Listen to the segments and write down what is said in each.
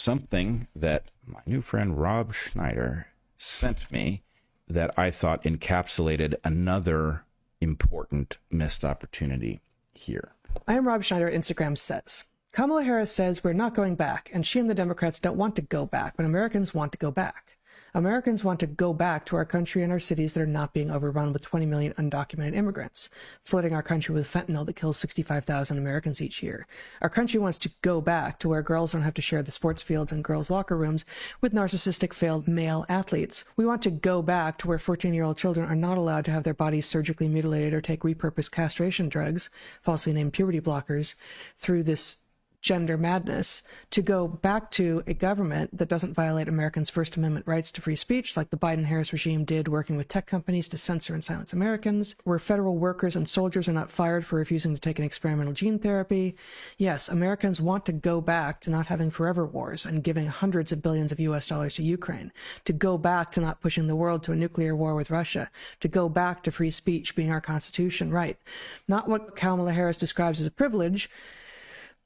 something that my new friend Rob Schneider sent me that I thought encapsulated another important missed opportunity here. I am Rob Schneider. Instagram says, Kamala Harris says we're not going back, and she and the Democrats don't want to go back, but Americans want to go back. Americans want to go back to our country and our cities that are not being overrun with 20 million undocumented immigrants, flooding our country with fentanyl that kills 65,000 Americans each year. Our country wants to go back to where girls don't have to share the sports fields and girls' locker rooms with narcissistic failed male athletes. We want to go back to where 14-year-old children are not allowed to have their bodies surgically mutilated or take repurposed castration drugs, falsely named puberty blockers, through this gender madness, to go back to a government that doesn't violate Americans' First Amendment rights to free speech like the Biden-Harris regime did, working with tech companies to censor and silence Americans, where federal workers and soldiers are not fired for refusing to take an experimental gene therapy. Yes, Americans want to go back to not having forever wars and giving hundreds of billions of US dollars to Ukraine, to go back to not pushing the world to a nuclear war with Russia, to go back to free speech being our Constitution right. Not what Kamala Harris describes as a privilege.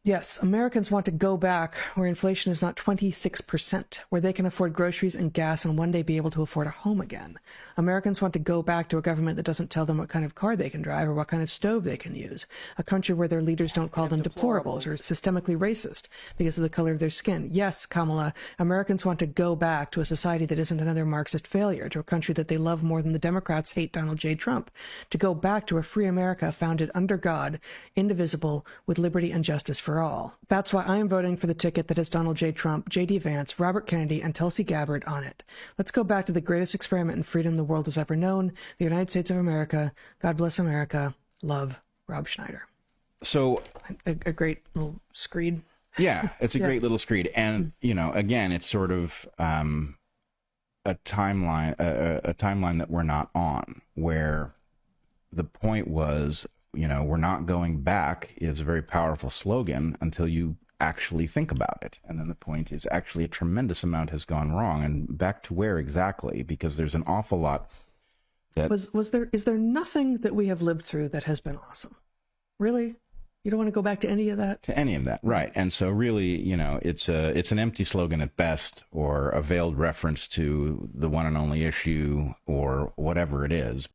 Yes, Americans want to go back where inflation is not 26%, where they can afford groceries and gas and one day be able to afford a home again. Americans want to go back to a government that doesn't tell them what kind of car they can drive or what kind of stove they can use. A country where their leaders don't call them deplorables or systemically racist because of the color of their skin. Yes, Kamala, Americans want to go back to a society that isn't another Marxist failure, to a country that they love more than the Democrats hate Donald J. Trump, to go back to a free America founded under God, indivisible, with liberty and justice for all. That's why I am voting for the ticket that has Donald J. Trump, J.D. Vance, Robert Kennedy, and Tulsi Gabbard on it. Let's go back to the greatest experiment in freedom the world has ever known, the United States of America. God bless America. Love, Rob Schneider. So a great little screed. Yeah, it's a great little screed. And, you know, again, it's sort of a timeline that we're not on, where the point was, you know, we're not going back is a very powerful slogan until you actually think about it. And then the point is actually a tremendous amount has gone wrong. And back to where exactly? Because there's an awful lot that... Is there nothing that we have lived through that has been awesome? Really? You don't want to go back to any of that? To any of that, right. And so really, you know, it's an empty slogan at best, or a veiled reference to the one and only issue, or whatever it is.